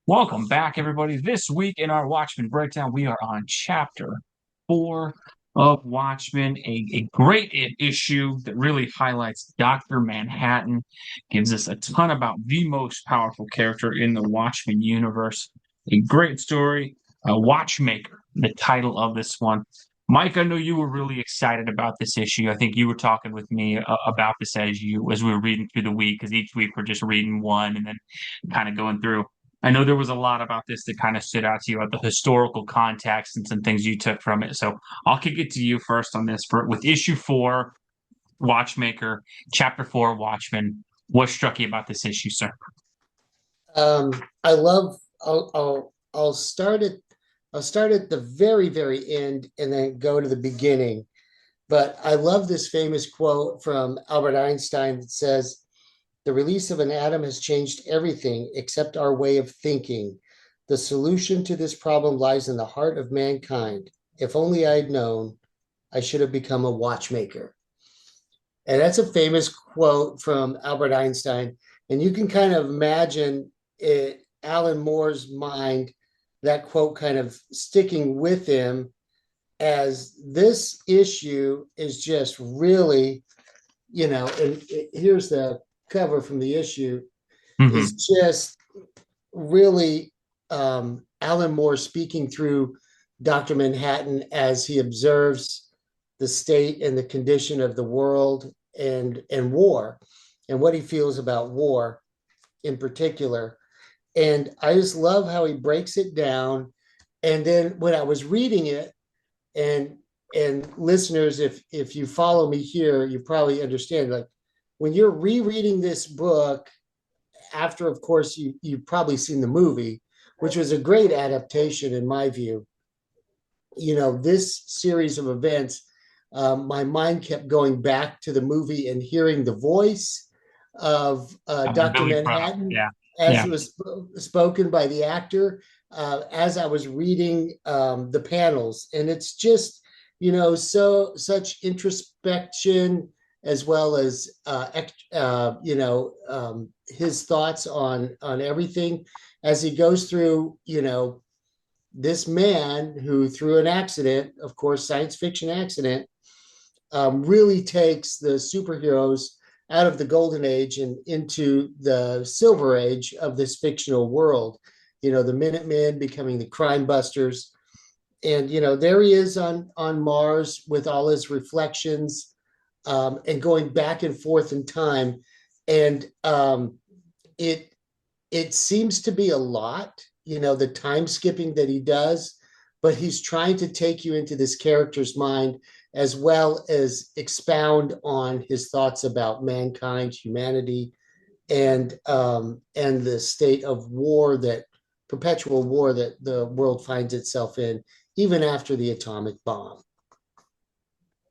Welcome back, everybody. This week in our Watchmen breakdown, we are on chapter 4 of Watchmen, a great issue that really highlights Dr. Manhattan, gives us a ton about the most powerful character in the Watchmen universe. A great story, Watchmaker, the title of this one. Mike, I know you were really excited about this issue. I think you were talking with me about this as we were reading through the week, because each week we're just reading one and then kind of going through. I know there was a lot about this that kind of stood out to you, about the historical context and some things you took from it. So I'll kick it to you first on this with issue 4, Watchmaker, chapter 4, Watchmen. What struck you about this issue, sir? I love. I'll start at. I'll start at the very end and then go to the beginning. But I love this famous quote from Albert Einstein that says, "The release of an atom has changed everything except our way of thinking. The solution to this problem lies in the heart of mankind. If only I'd known, I should have become a watchmaker." And that's a famous quote from Albert Einstein. And you can kind of imagine it, Alan Moore's mind, that quote kind of sticking with him as this issue is just really, and here's the cover from the issue, is Mm-hmm. just really Alan Moore speaking through Dr. Manhattan as he observes the state and the condition of the world and war and what he feels about war in particular. And I just love how he breaks it down. And then when I was reading it, and listeners, if you follow me here, you probably understand, like, when you're rereading this book after, of course, you've probably seen the movie, which was a great adaptation in my view. This series of events, my mind kept going back to the movie and hearing the voice of Dr. Billy Crudup. Manhattan Yeah. as Yeah. it was spoken by the actor, as I was reading the panels. And it's just, such introspection, as well as his thoughts on everything as he goes through, this man who, through an accident, of course, science fiction accident, really takes the superheroes out of the golden age and into the silver age of this fictional world. The Minutemen becoming the crime busters. And, there he is on Mars with all his reflections, and going back and forth in time. And it it seems to be a lot, the time skipping that he does, but he's trying to take you into this character's mind as well as expound on his thoughts about mankind, humanity, and the state of war, that perpetual war that the world finds itself in, even after the atomic bomb.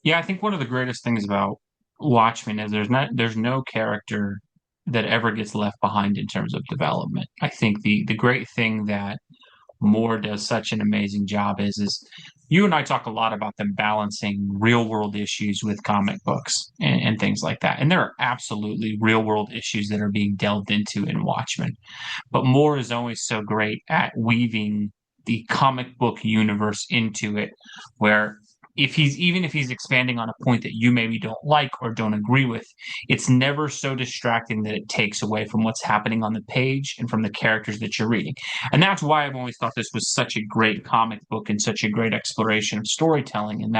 Yeah, I think one of the greatest things about Watchmen is there's no character that ever gets left behind in terms of development. I think the great thing that Moore does such an amazing job is you and I talk a lot about them balancing real world issues with comic books and things like that. And there are absolutely real world issues that are being delved into in Watchmen. But Moore is always so great at weaving the comic book universe into it, where if he's expanding on a point that you maybe don't like or don't agree with, it's never so distracting that it takes away from what's happening on the page and from the characters that you're reading. And that's why I've always thought this was such a great comic book and such a great exploration of storytelling. And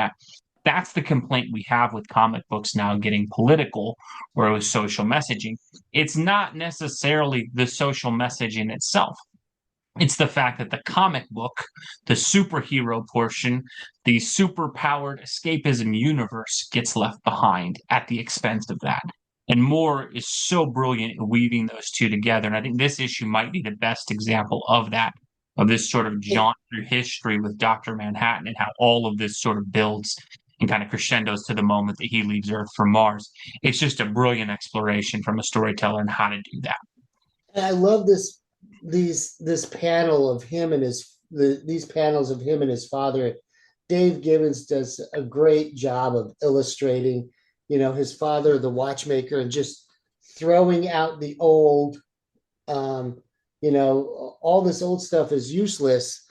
that's the complaint we have with comic books now getting political or with social messaging. It's not necessarily the social message in itself. It's the fact that the comic book, the superhero portion, the superpowered escapism universe gets left behind at the expense of that. And Moore is so brilliant in weaving those two together. And I think this issue might be the best example of that, of this sort of jaunt through history with Dr. Manhattan and how all of this sort of builds and kind of crescendos to the moment that he leaves Earth for Mars. It's just a brilliant exploration from a storyteller and how to do that. And I love this panel of him and these panels of him and his father. Dave Gibbons does a great job of illustrating, his father, the watchmaker, and just throwing out the old, um, all this old stuff is useless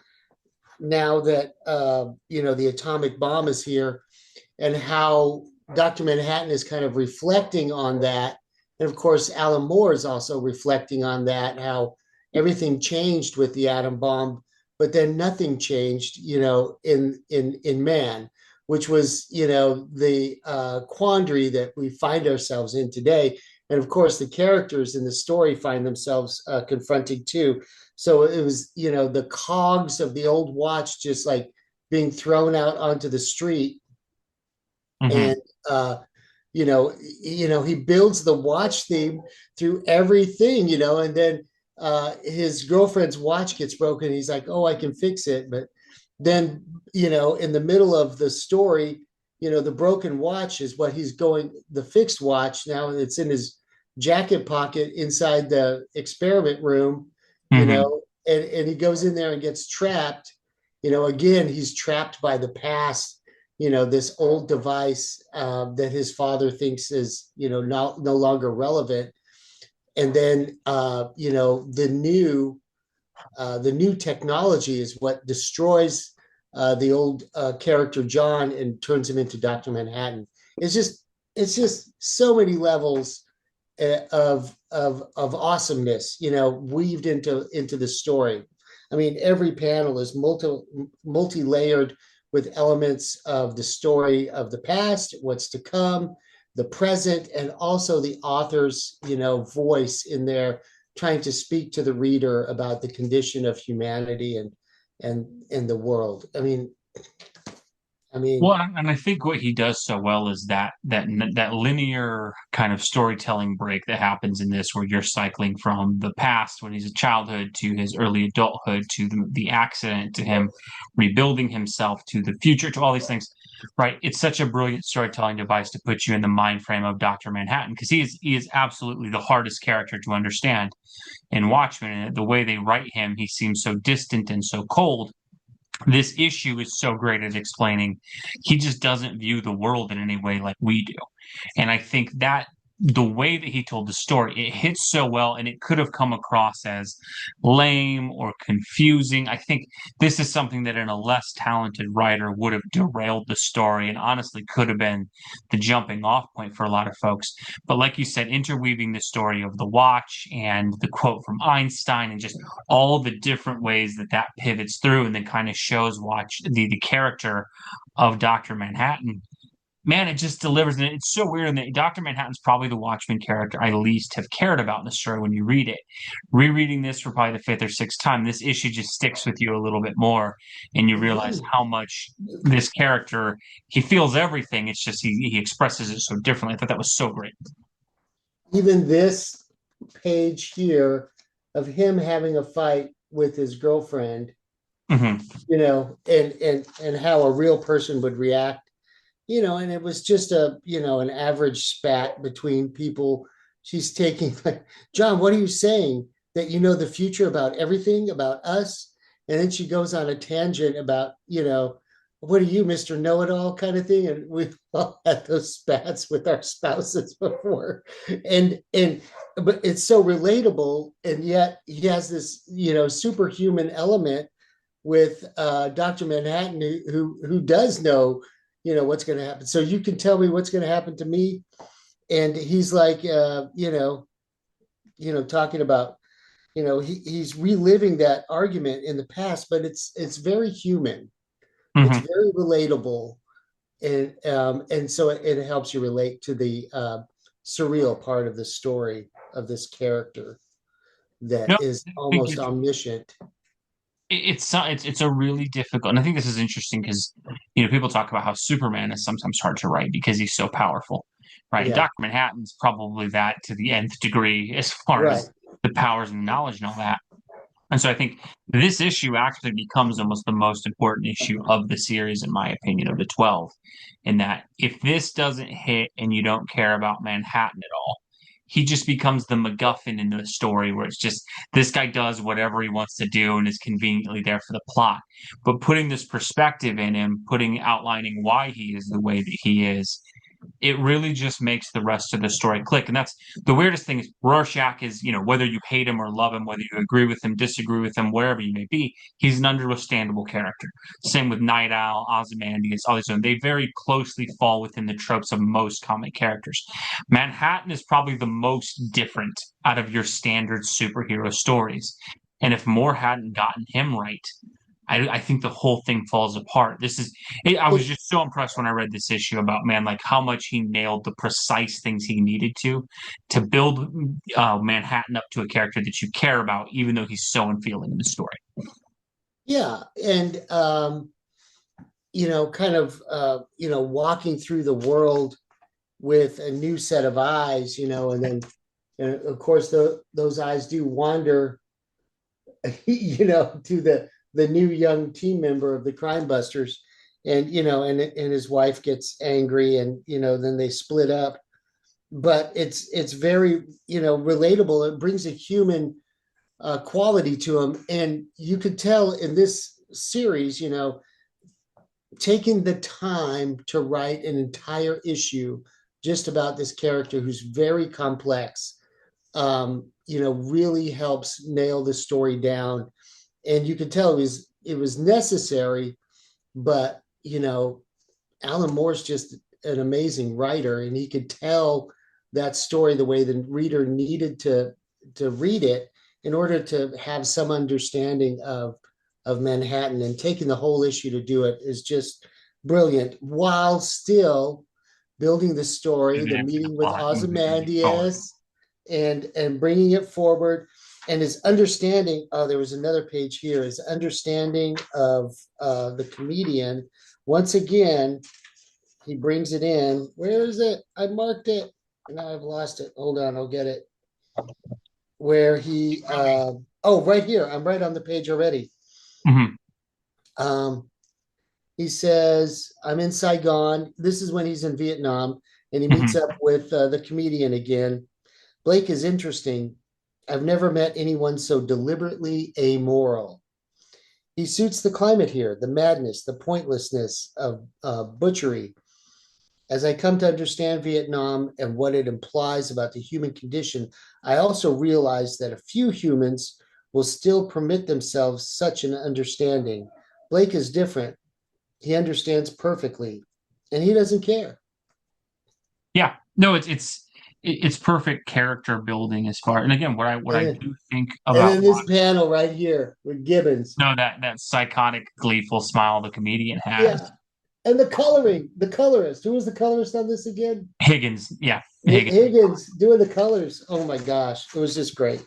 now that the atomic bomb is here, and how Dr. Manhattan is kind of reflecting on that. And of course, Alan Moore is also reflecting on that, how everything changed with the atom bomb, but then nothing changed, in man, which was, the quandary that we find ourselves in today. And of course, the characters in the story find themselves confronting too. So it was, the cogs of the old watch just like being thrown out onto the street. Hmm. And uh he builds the watch theme through everything, and then his girlfriend's watch gets broken. He's like, oh, I can fix it. But then, in the middle of the story, the broken watch is what he's going, the fixed watch now, it's in his jacket pocket inside the experiment room, Hmm. and he goes in there and gets trapped. Again, he's trapped by the past, this old device that his father thinks is, no longer relevant. And then, the new technology is what destroys the old character John and turns him into Dr. Manhattan. It's just, so many levels of awesomeness, weaved into the story. I mean, every panel is multi layered with elements of the story of the past, what's to come, the present, and also the author's, voice in there, trying to speak to the reader about the condition of humanity and the world. I Well, mean, and I think what he does so well is that linear kind of storytelling break that happens in this, where you're cycling from the past when he's a childhood to his early adulthood to the accident to him rebuilding himself to the future to all these things, right? It's such a brilliant storytelling device to put you in the mind frame of Dr. Manhattan because he is absolutely the hardest character to understand in Watchmen. And the way they write him, he seems so distant and so cold. This issue is so great at explaining he just doesn't view the world in any way like we do. And I think that the way that he told the story, it hits so well, and it could have come across as lame or confusing. I think this is something that in a less talented writer would have derailed the story and honestly could have been the jumping off point for a lot of folks. But like you said, interweaving the story of the watch and the quote from Einstein and just all the different ways that pivots through and then kind of shows watch the character of Dr. Manhattan, man, it just delivers. And it's so weird. And that Dr. Manhattan's probably the Watchmen character I least have cared about in the story when you read it. Rereading this for probably the fifth or sixth time, this issue just sticks with you a little bit more. And you realize even how much this character, he feels everything. It's just he expresses it so differently. I thought that was so great. even this page here of him having a fight with his girlfriend, Hmm. and how a real person would react, and it was just an average spat between people. She's taking like, John, what are you saying? That you know the future about everything about us? And then she goes on a tangent about, what are you, Mr. Know-it-all kind of thing? And we've all had those spats with our spouses before. And but it's so relatable, and yet he has this, superhuman element with Dr. Manhattan, who does know, what's going to happen. So you can tell me what's going to happen to me, and he's like, talking about, he's reliving that argument in the past, but it's very human, it's Hmm. very relatable, and so it helps you relate to the surreal part of the story of this character that No, is I think almost you omniscient. it's a really difficult, and I think this is interesting because people talk about how Superman is sometimes hard to write because he's so powerful, right? And Yeah, Dr. Manhattan's probably that to the nth degree as far right. as the powers and knowledge and all that. And so I think this issue actually becomes almost the most important issue of the series, in my opinion, of the 12. In that, if this doesn't hit and you don't care about Manhattan at all, he just becomes the MacGuffin in the story where it's just this guy does whatever he wants to do and is conveniently there for the plot. But putting this perspective in him, outlining why he is the way that he is, it really just makes the rest of the story click. And that's the weirdest thing is Rorschach is, whether you hate him or love him, whether you agree with him, disagree with him, wherever you may be, he's an understandable character. Same with Night Owl, Ozymandias, all these. They very closely fall within the tropes of most comic characters. Manhattan is probably the most different out of your standard superhero stories. And if Moore hadn't gotten him right, I think the whole thing falls apart. I was It, just so impressed when I read this issue about, man, like how much he nailed the precise things he needed to build Manhattan up to a character that you care about, even though he's so unfeeling in the story. yeah, and kind of walking through the world with a new set of eyes, and then and of course those eyes do wander, to the new young team member of the Crime Busters, and and his wife gets angry, and then they split up. But it's very relatable. It brings a human quality to him, and you could tell in this series, taking the time to write an entire issue just about this character who's very complex, really helps nail the story down. And you could tell it was necessary, but Alan Moore's just an amazing writer, and he could tell that story the way the reader needed to read it in order to have some understanding of Manhattan. And taking the whole issue to do it is just brilliant, while still building the story, the Advancing the meeting with plot, moving everything forward. Ozymandias, and bringing it forward, and his understanding. Oh, there was another page here. His understanding of the comedian. Once again, he brings it in. Where is it? I marked it. Now I've lost it. Hold on, I'll get it. Where he? Oh, right here. I'm right on the page already. Mhm, Um, he says, "I'm in Saigon." This is when he's in Vietnam, and he meets mhm. up with the comedian again. Blake is interesting. I've never met anyone so deliberately amoral. He suits the climate here, the madness, the pointlessness of butchery. As I come to understand Vietnam and what it implies about the human condition, I also realize that a few humans will still permit themselves such an understanding. Blake is different. He understands perfectly, and he doesn't care. Yeah, no, it's perfect character building as far. And again, what And I then, do think and about then this panel right here with Gibbons. no that psychotic, gleeful smile the comedian has. Yeah. And the coloring, the colorist. Who was the colorist on this again? Higgins, yeah, Higgins. Higgins doing the colors. Oh my gosh. It was just great.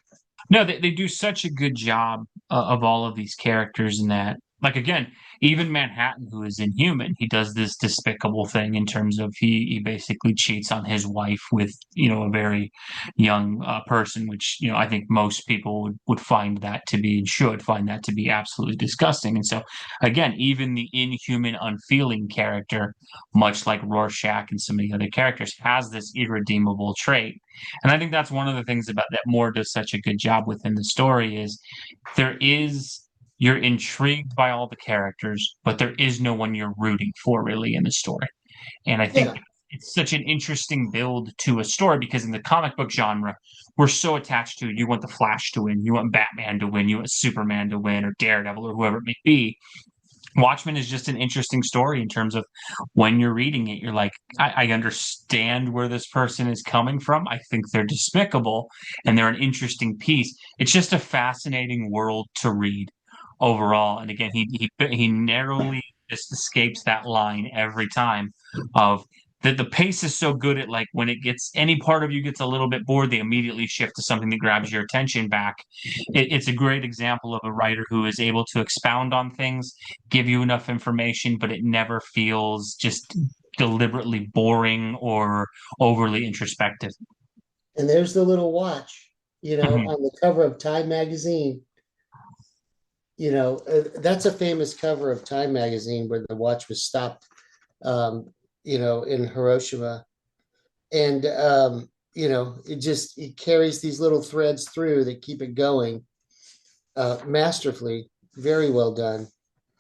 No, they do such a good job of all of these characters in that. Like again, even Manhattan, who is inhuman, he does this despicable thing in terms of he basically cheats on his wife with a very young person, which I think most people would find that to be and should find that to be absolutely disgusting. And so again, even the inhuman, unfeeling character, much like Rorschach and some of the other characters, has this irredeemable trait. And I think that's one of the things about that Moore does such a good job within the story is there is you're intrigued by all the characters, but there is no one you're rooting for really in the story. And I think Yeah. it's such an interesting build to a story because in the comic book genre, we're so attached to you want the Flash to win, you want Batman to win, you want Superman to win, or Daredevil, or whoever it may be. Watchmen is just an interesting story in terms of when you're reading it, you're like, I understand where this person is coming from. I think they're despicable and they're an interesting piece. It's just a fascinating world to read overall. And again, he narrowly just escapes that line every time of that the pace is so good at like when it gets any part of you gets a little bit bored, they immediately shift to something that grabs your attention back. It's a great example of a writer who is able to expound on things, give you enough information, but it never feels just deliberately boring or overly introspective. And there's the little watch, Mhm, on the cover of Time magazine. That's a famous cover of Time magazine where the watch was stopped, in Hiroshima. And, it carries these little threads through that keep it going masterfully. Very well done.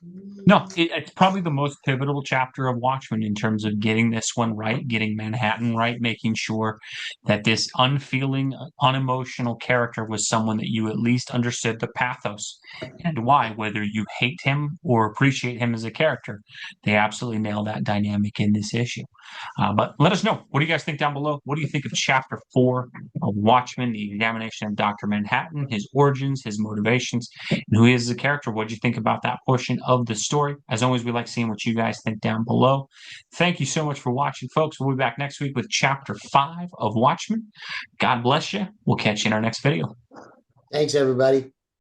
No, it's probably the most pivotal chapter of Watchmen in terms of getting this one right, getting Manhattan right, making sure that this unfeeling, unemotional character was someone that you at least understood the pathos and why, whether you hate him or appreciate him as a character. They absolutely nail that dynamic in this issue. But let us know. What do you guys think down below? What do you think of chapter 4 of Watchmen, the examination of Dr. Manhattan, his origins, his motivations, and who he is as a character? What do you think about that portion of the story? As always, we like seeing what you guys think down below. Thank you so much for watching, folks. We'll be back next week with chapter 5 of Watchmen. God bless you. We'll catch you in our next video. Thanks, everybody.